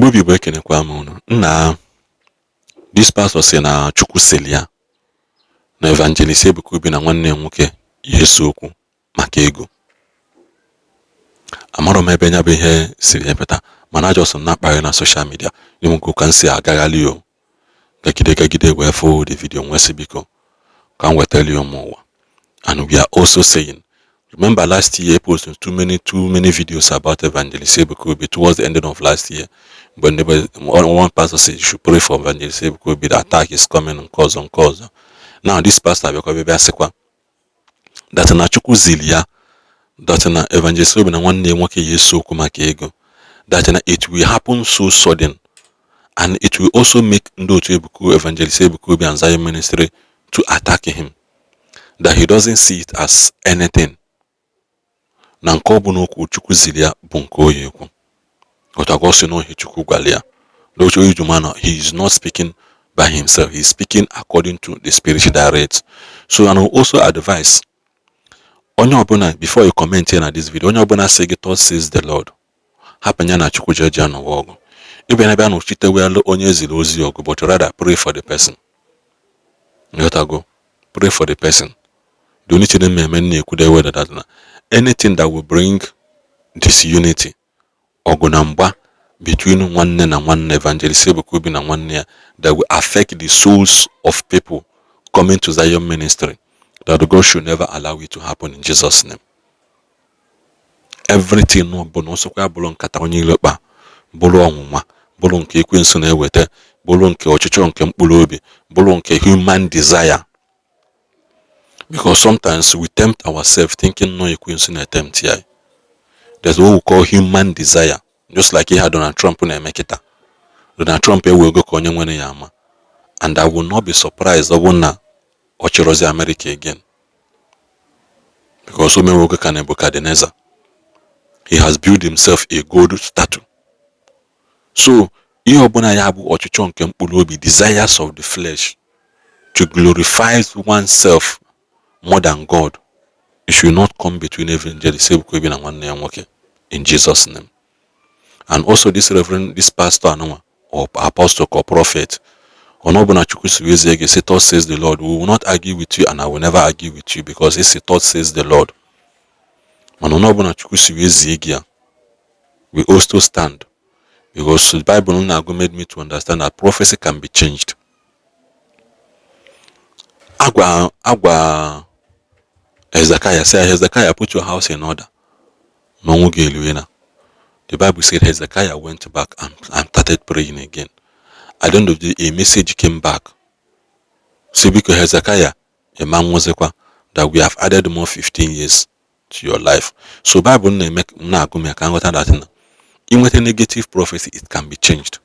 Igbo Igbo ekenekwa m unu. Nna this pastor say na Chukwu selia na evangelist Ebuka Obi na nwanne nwoke Yesu okwu maka ego. Amaro m ebe nya bụ ihe siri epeta mana just na-akpagharị na social media n'enwego ka nsi agaghalị o gagide wee fo the video nwesi biko ka m wetali ụmụwa. And we are also saying, remember last year I posted too many videos about evangelist Ebuka Obi towards the ending of last year. When one pastor said you should pray for evangelist Ebuka Obi, the attack is coming on cause. Now this pastor that na Chukwu zilia that na evangelist Obi na nwanne nwoke Yesu okwu maka ego, that na it will happen so sudden, and it will also make evangelist Ebuka Obi and Zion ministry to attack him, that he doesn't see it as anything. Na nke ọ bụ n'okwu Chukwu zilia bụ nke oyi ekwu. He is not speaking by himself. He is speaking according to the spiritual direct. So I will also advise before you comment here on this video, say God says the Lord. Happen na Chukwu jeje no wogo. Even if no chite we onye zili ozi ogo, but rather pray for the person. Pray for the person. Do need to that anything that will bring disunity ogunamba between one and one evangelist Ebuka Obi and one that will affect the souls of people coming to Zion ministry, that God should never allow it to happen in Jesus' name. Everything no bonoso kwa bolo nkata onye ilekpa bolo onwunwa bolo nke ekwensu na ewete bolo nke ọchịchọ nke mkpụrụ obi bolo nke human desire, because sometimes we tempt ourselves thinking no ekwensu na tempt here. There's what we call human desire. Just like he had Donald Trump in America. Donald Trump will go konye mwene yama. And I will not be surprised na ochirozi America again. Because Omeroge can Nebuchadnezzar. He has built himself a gold statue. So, desires of the flesh to glorify oneself more than God. It should not come between evangelist Ebuka Obi and one nwoke in Jesus' name. And also this pastor or apostle or prophet, say, "Thus says the Lord." We will not argue with you, and I will never argue with you, because it's "Thus says the Lord." We also stand, because the Bible made me to understand that prophecy can be changed. Hezekiah said, "Hezekiah, put your house in order." The Bible said Hezekiah went back and started praying again. At the end of the day, a message came back. See, because Hezekiah, a man was that we have added more 15 years to your life. So Bible make that even with a negative prophecy, it can be changed.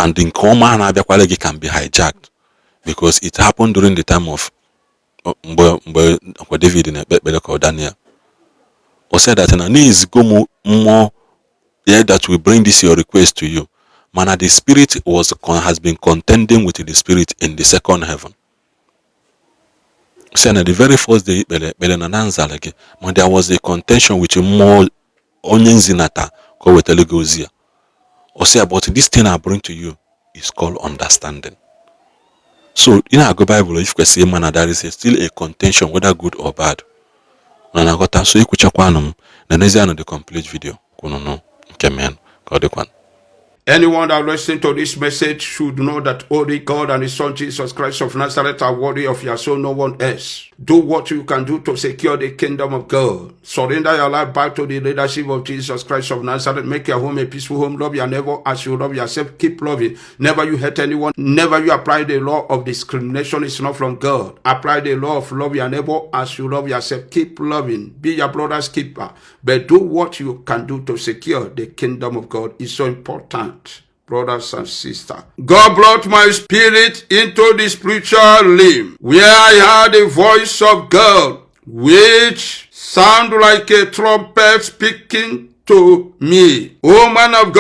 And in common can be hijacked, because it happened during the time of David in Daniel. Or said that is go more that will bring this your request to you. Man, the spirit has been contending with the spirit in the second heaven. So the very first day, when there was a contention with more onion zinata called with Elegozia. Or say about this thing I bring to you is called understanding. So in our Bible, if you say man, there is still a contention, whether good or bad. So you could check one the complete video. Anyone that listens to this message should know that only God and His Son Jesus Christ of Nazareth are worthy of your soul, no one else. Do what you can do to secure the kingdom of God. Surrender your life back to the leadership of Jesus Christ of Nazareth. Make your home a peaceful home. Love your neighbor as you love yourself. Keep loving. Never you hurt anyone. Never you apply the law of discrimination. It's not from God. Apply the law of love your neighbor as you love yourself. Keep loving. Be your brother's keeper. But do what you can do to secure the kingdom of God. It's so important, brothers and sisters. God brought my spirit into the spiritual realm, where I heard the voice of God, which sounded like a trumpet speaking to me. Oh, man of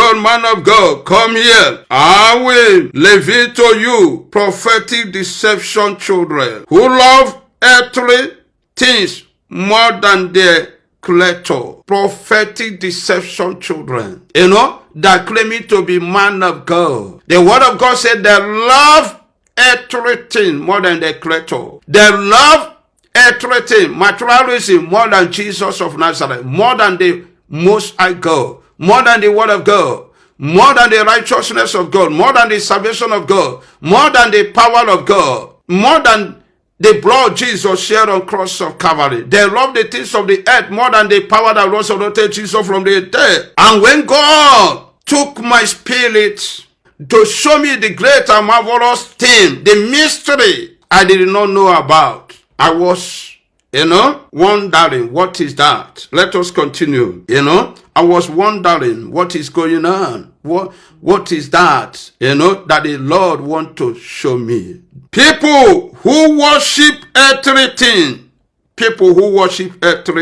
God, come here. I will reveal to you prophetic deception children who love earthly things more than their collector, prophetic deception children, that claiming to be man of God. The word of God said they love earthly things more than the creator. They love earthly things, materialism, more than Jesus of Nazareth, more than the Most High God, more than the word of God, more than the righteousness of God, more than the salvation of God, more than the power of God, more than the blood Jesus shed on cross of Calvary. They love the things of the earth more than the power that resurrected Jesus from the dead. And when God took my spirit to show me the great and marvelous thing, the mystery I did not know about, I was, wondering, what is that? Let us continue. I was wondering what is going on. What is that? That the Lord want to show me. People who worship earthly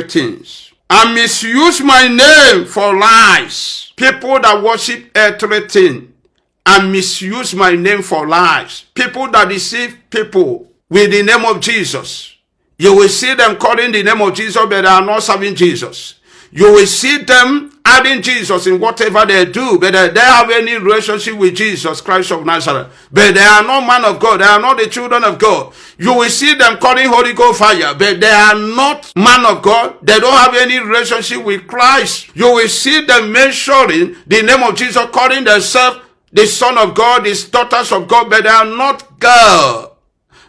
things, and misuse my name for lies. People that worship earthly things and misuse my name for lies. People that deceive people with the name of Jesus. You will see them calling the name of Jesus, but they are not serving Jesus. You will see them adding Jesus in whatever they do, but they don't have any relationship with Jesus Christ of Nazareth. But they are not man of God. They are not the children of God. You will see them calling Holy Ghost fire, but they are not man of God. They don't have any relationship with Christ. You will see them mentioning the name of Jesus, calling themselves the Son of God, the daughters of God, but they are not God.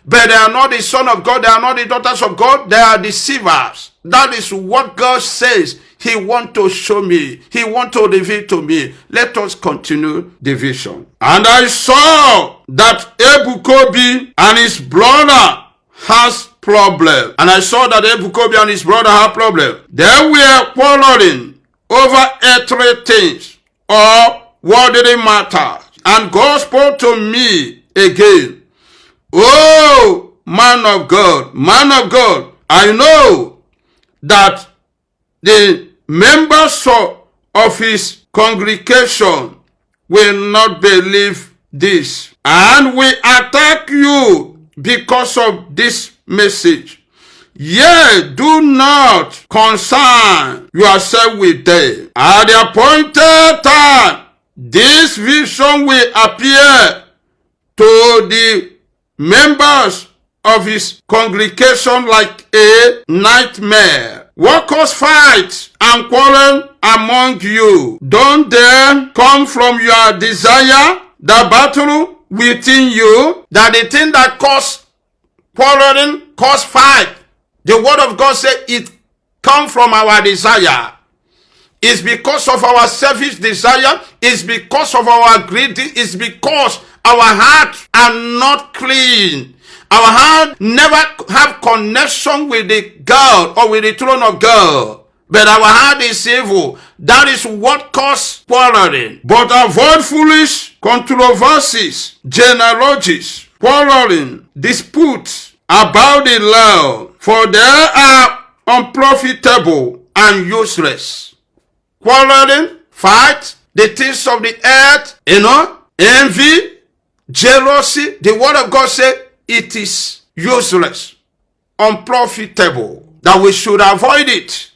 But they are not the Son of God. They are not the daughters of God. They are deceivers. That is what God says He wants to show me. He wants to reveal to me. Let us continue the vision. And I saw that Ebuka Obi and his brother has problem. And I saw that Ebuka Obi and his brother have problem. They were quarreling over earthly things or worldly matters. And God spoke to me again. Oh, man of God, I know that the members of his congregation will not believe this, and will attack you because of this message. Yet do not concern yourself with them. At the appointed time, this vision will appear to the members of his congregation like a nightmare. What cause fight and quarrel among you? Don't they come from your desire, the battle within you? That the thing that cause quarreling, cause fight. The word of God says it come from our desire. It's because of our selfish desire. It's because of our greed. It's because our hearts are not clean. Our heart never have connection with the God or with the throne of God. But our heart is evil. That is what causes quarreling. But avoid foolish controversies, genealogies, quarreling, disputes about the law, for they are unprofitable and useless. Quarreling, fight, the things of the earth, envy, jealousy. The word of God says it is useless, unprofitable, that we should avoid it.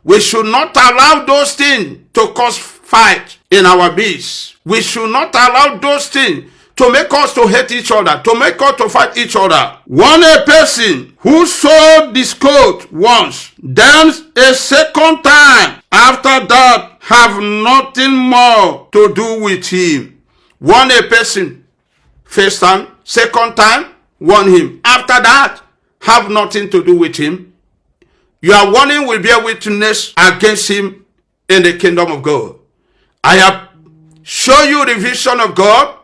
We should not allow those things to cause fight in our midst. We should not allow those things to make us to hate each other, to make us to fight each other. One a person who sowed discord once, then a second time, after that have nothing more to do with him. One a person, first time, second time, warn him. After that, have nothing to do with him. Your warning will be a witness against him in the kingdom of God. I have shown you the vision of God,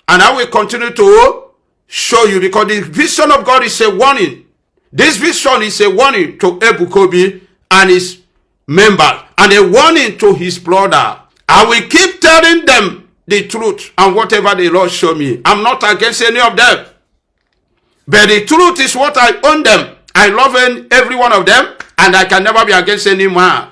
and I will continue to show you, because the vision of God is a warning. This vision is a warning to Ebuka Obi and his members, and a warning to his brother. I will keep telling them the truth, and whatever the Lord show me. I'm not against any of them. But the truth is what I own them. I love every one of them, and I can never be against any man.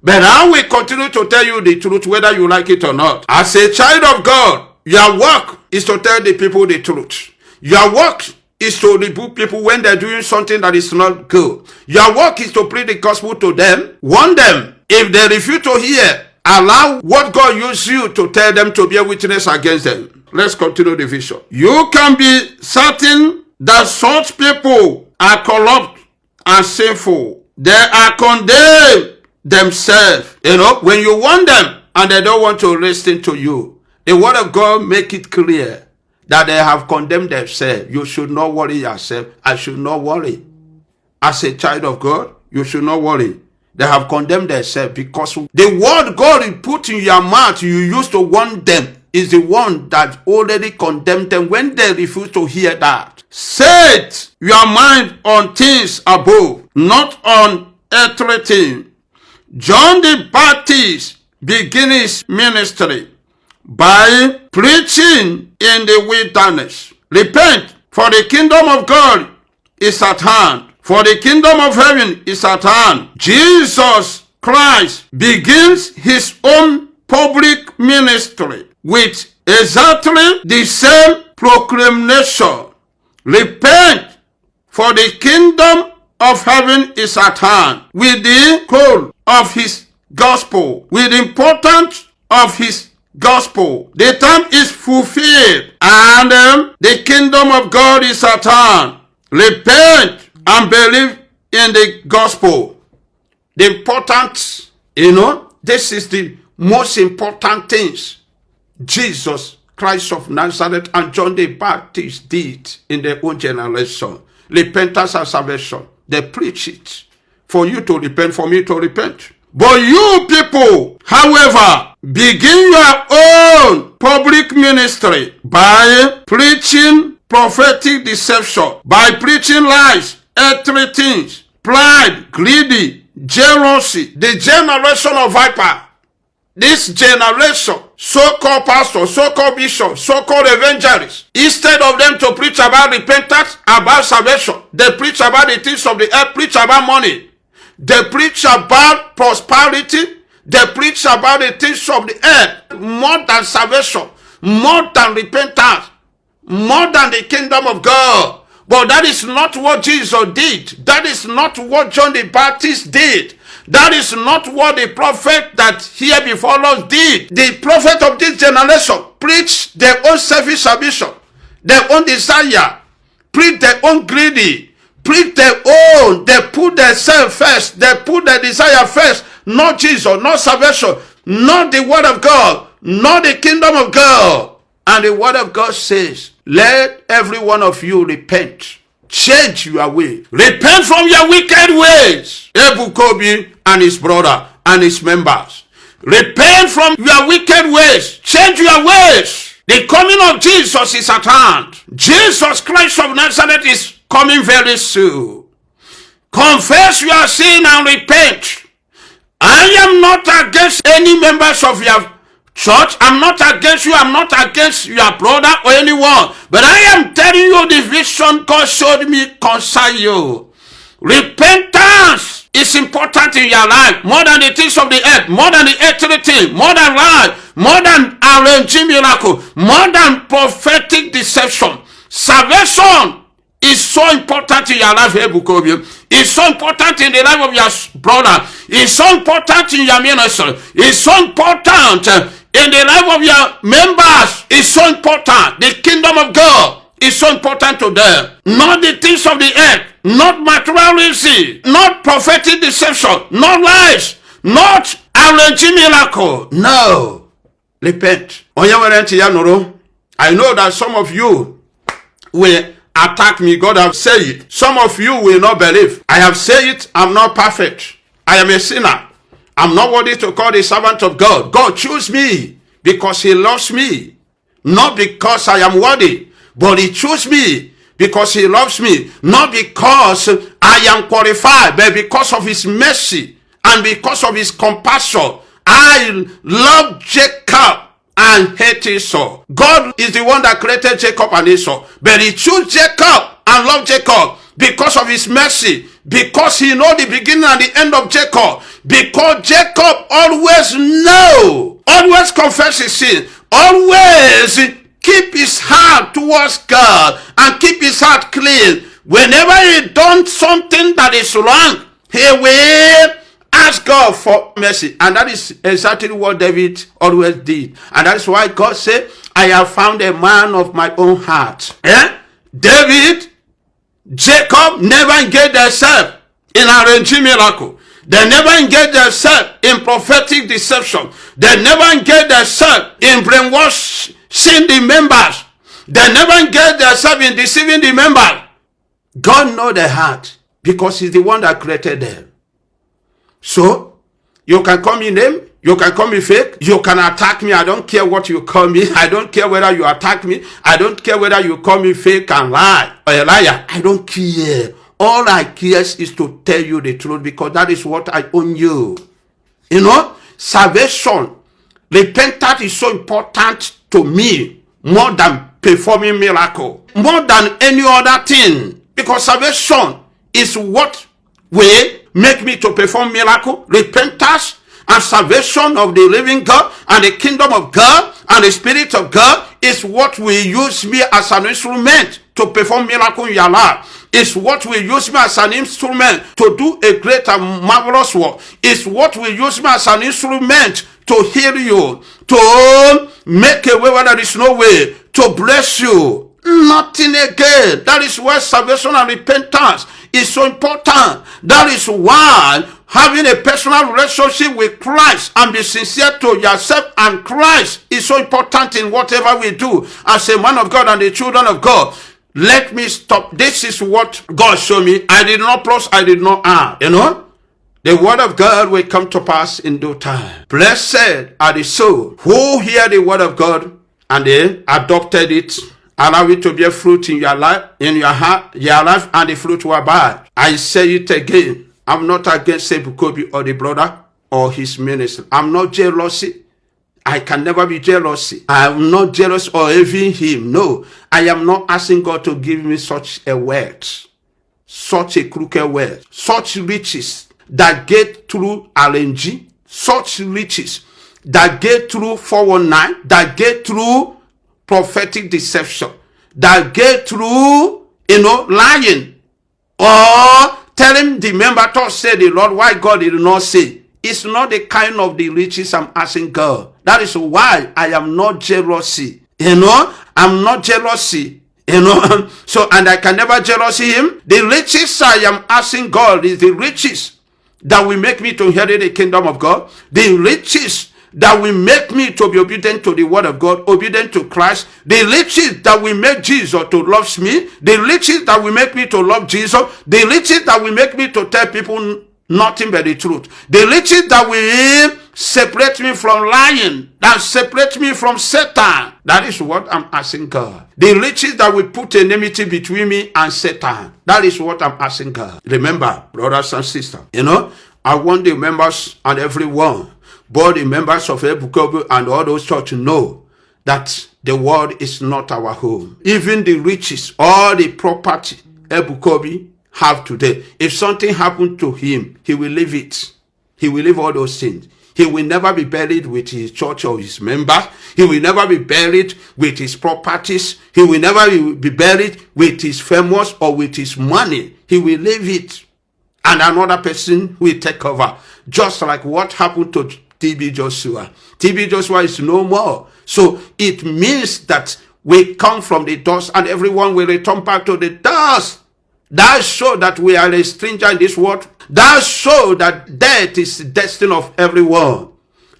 But I will continue to tell you the truth, whether you like it or not. As a child of God, your work is to tell the people the truth. Your work is to rebuke people when they're doing something that is not good. Your work is to preach the gospel to them, warn them. If they refuse to hear, allow what God used you to tell them to be a witness against them. Let's continue the vision. You can be certain that such people are corrupt and sinful. They are condemned themselves. When you warn them and they don't want to listen to you, the word of God make it clear that they have condemned themselves. You should not worry yourself. I should not worry. As a child of God, you should not worry. They have condemned themselves because the word God put in your mouth, you used to warn them, is the one that already condemned them when they refuse to hear that. Set your mind on things above, not on earthly things. John the Baptist began his ministry by preaching in the wilderness. Repent, for the kingdom of God is at hand. For the kingdom of heaven is at hand. Jesus Christ begins his own public ministry with exactly the same proclamation. Repent, for the kingdom of heaven is at hand. With the call of his gospel, with the importance of his gospel, the time is fulfilled and the kingdom of God is at hand. Repent and believe in the gospel. The important, this is the most important things Jesus Christ of Nazareth and John the Baptist did in their own generation. Repentance and salvation. They preach it for you to repent, for me to repent. But you people, however, begin your own public ministry by preaching prophetic deception, by preaching lies, earthly things, pride, greedy, jealousy, the generation of viper. This generation, so-called pastors, so-called bishops, so-called evangelists, instead of them to preach about repentance, about salvation, they preach about the things of the earth, preach about money. They preach about prosperity. They preach about the things of the earth, more than salvation, more than repentance, more than the kingdom of God. But that is not what Jesus did. That is not what John the Baptist did. That is not what the prophet that here before us did. The prophet of this generation preached their own selfish ambition, their own desire, preach their own greedy, preach their own. They put themselves first. They put their desire first. Not Jesus, not salvation, not the word of God, not the kingdom of God. And the word of God says, let every one of you repent. Change your way. Repent from your wicked ways. Ebuka Obi and his brother and his members. Repent from your wicked ways. Change your ways. The coming of Jesus is at hand. Jesus Christ of Nazareth is coming very soon. Confess your sin and repent. I am not against any members of your church. I'm not against you. I'm not against your brother or anyone. But I am telling you the vision God showed me concern you. Repentance is important in your life more than the things of the earth, more than the earthly thing, more than life, more than arranging miracle, more than prophetic deception. Salvation is so important in your life, Ebuka Obi. It's so important in the life of your brother. It's so important in your ministry. It's so important in the life of your members. It's so important. The kingdom of God is so important to them. Not the things of the earth, not materialism, not prophetic deception, not lies, not arranging miracle. No. Repent. I know that some of you will attack me. God have said it. Some of you will not believe. I have said it. I'm not perfect. I am a sinner. I'm not worthy to call the servant of God. God chose me because he loves me. Not because I am worthy, but he chose me because he loves me. Not because I am qualified, but because of his mercy and because of his compassion. I love Jacob and hate Esau. God is the one that created Jacob and Esau, but he chose Jacob and loved Jacob because of his mercy, because he knows the beginning and the end of Jacob, because Jacob always confess his sin, always keep his heart towards God and keep his heart clean. Whenever he done something that is wrong, he will ask God for mercy. And that is exactly what David always did. And that's why God said, I have found a man of my own heart. David, Jacob never engaged themselves in arranging miracle. They never engaged themselves in prophetic deception. They never engaged themselves in brainwashing the members. They never engaged themselves in deceiving the members. God knows their heart because he's the one that created them. So, you can call me name, you can call me fake, you can attack me. I don't care what you call me. I don't care whether you attack me. I don't care whether you call me fake and lie or a liar. I don't care. All I care is to tell you the truth because that is what I own you. You know, salvation, repentance is so important to me more than performing miracle, more than any other thing. Because salvation is what will make me to perform miracle, repentance, and salvation of the living God and the kingdom of God and the Spirit of God is what will use me as an instrument to perform miracle in your life. It's what will use me as an instrument to do a great and marvelous work. It's what will use me as an instrument to heal you, to make a way where there is no way, to bless you. Nothing again. That is why salvation and repentance is so important. That is why having a personal relationship with Christ and be sincere to yourself and Christ is so important in whatever we do as a man of God and the children of God. Let me stop. This is what God showed me. I did not plus, I did not add. You know, the word of God will come to pass in due time. Blessed are the soul who hear the word of God and they adopted it. Allow it to bear fruit in your life, in your heart, your life, and the fruit will abide. I say it again. I'm not against Ebuka Obi or the brother or his ministry. I'm not jealousy. I can never be jealousy. I am not jealous or envying him. No, I am not asking God to give me such a wealth, such a crooked wealth, such riches that get through RNG, such riches that get through 419, that get through prophetic deception, that get through, lying or telling the member to say the Lord why God did not say. It's not the kind of the riches I'm asking God. That is why I am not jealousy. I'm not jealousy. So, and I can never jealousy him. The riches I am asking God is the riches that will make me to inherit the kingdom of God. The riches that will make me to be obedient to the word of God, obedient to Christ. The riches that will make Jesus to love me. The riches that will make me to love Jesus. The riches that will make me to tell people nothing but the truth. The riches that will separate me from lying, that separate me from Satan. That is what I'm asking God. The riches that will put enmity between me and Satan. That is what I'm asking God. Remember, brothers and sisters, I want the members and everyone, both the members of Ebuka Obi and all those churches, know that the world is not our home. Even the riches, all the property Ebuka Obi have today, if something happened to him, he will leave it. He will leave all those things. He will never be buried with his church or his members. He will never be buried with his properties. He will never be buried with his famous or with his money. He will leave it. And another person will take over. Just like what happened to TB Joshua. TB Joshua is no more. So it means that we come from the dust and everyone will return back to the dust. That shows that we are a stranger in this world. That shows that death is the destiny of everyone.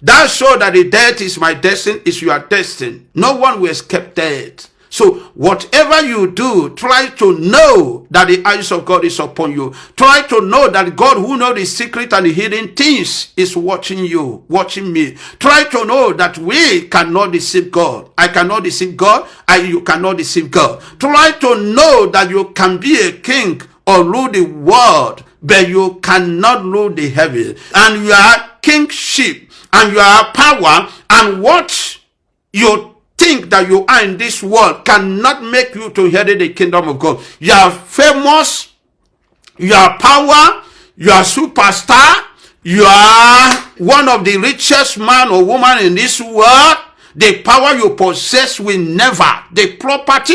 That shows that the death is my destiny, is your destiny. No one will escape death. So whatever you do, try to know that the eyes of God is upon you. Try to know that God who knows the secret and the hidden things is watching you, watching me. Try to know that we cannot deceive God. I cannot deceive God, you cannot deceive God. Try to know that you can be a king or rule the world, but you cannot rule the heaven. And you are kingship, and you are power, and what you think that you are in this world cannot make you to inherit the kingdom of God. You are famous, you are power, you are superstar, you are one of the richest man or woman in this world, the power you possess will never, the property,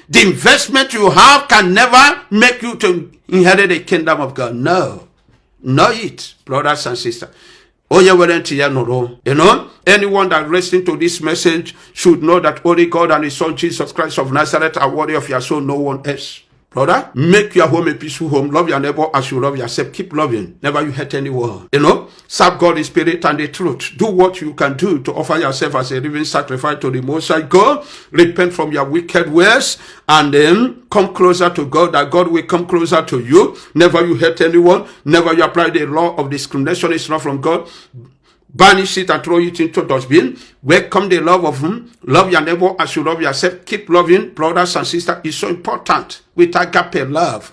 the investment you have can never make you to inherit the kingdom of God. No. Not it, brothers and sisters. Anyone that listening to this message should know that only God and His Son Jesus Christ of Nazareth are worthy of your soul, no one else. Brother, make your home a peaceful home. Love your neighbor as you love yourself. Keep loving. Never you hurt anyone. Serve God in spirit and the truth. Do what you can do to offer yourself as a living sacrifice to the Most High God. Repent from your wicked ways and then come closer to God, that God will come closer to you. Never you hurt anyone. Never you apply the law of discrimination. It's not from God. Banish it and throw it into dustbin. Welcome the love of Him. Love your neighbor as you love yourself. Keep loving, brothers and sisters. It's so important with agape love.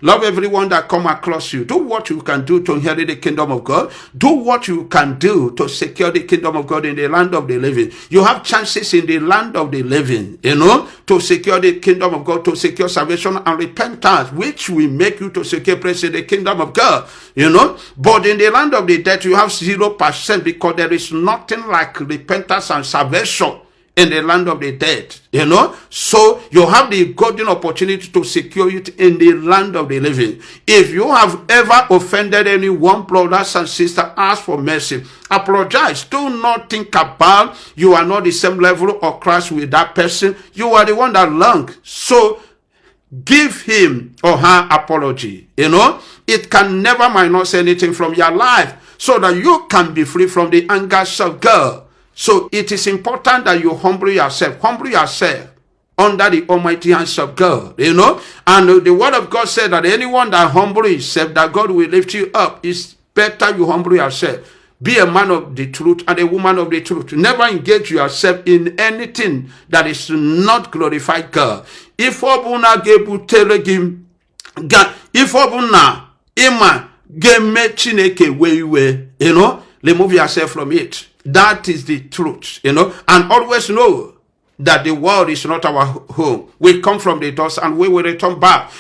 Love everyone that come across you. Do what you can do to inherit the kingdom of God. Do what you can do to secure the kingdom of God in the land of the living. You have chances in the land of the living, to secure the kingdom of God, to secure salvation and repentance, which will make you to secure praise in the kingdom of God. But in the land of the dead, you have 0%, because there is nothing like repentance and salvation in the land of the dead, so you have the golden opportunity to secure it in the land of the living. If you have ever offended anyone, brothers and sisters, ask for mercy. Apologize. Do not think about you are not the same level of Christ with that person. You are the one that long. So give him or her apology. It can never minus anything from your life, so that you can be free from the angers of God. So it is important that you humble yourself under the almighty hands of God, And the word of God said that anyone that humble himself, that God will lift you up. It's better you humble yourself. Be a man of the truth and a woman of the truth. Never engage yourself in anything that is not glorify God. If obuna gebu telegim, if obuna ima geme chineke wewe, remove yourself from it. That is the truth, and always know that the world is not our home. We come from the dust and we will return back.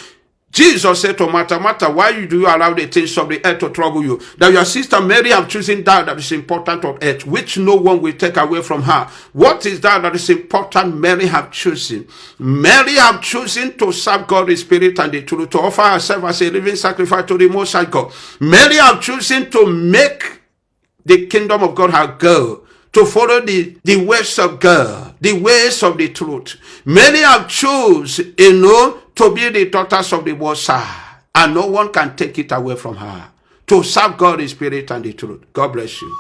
Jesus said to Martha, why do you allow the things of the earth to trouble you? That your sister Mary have chosen that is important on earth, which no one will take away from her. What is that is important Mary have chosen? Mary have chosen to serve God in spirit and the truth, to offer herself as a living sacrifice to the Most High God. Mary have chosen to make the kingdom of God her goal, to follow the ways of God, the ways of the truth. Many have chosen, to be the daughters of the Most High, and no one can take it away from her, to serve God in spirit and the truth. God bless you.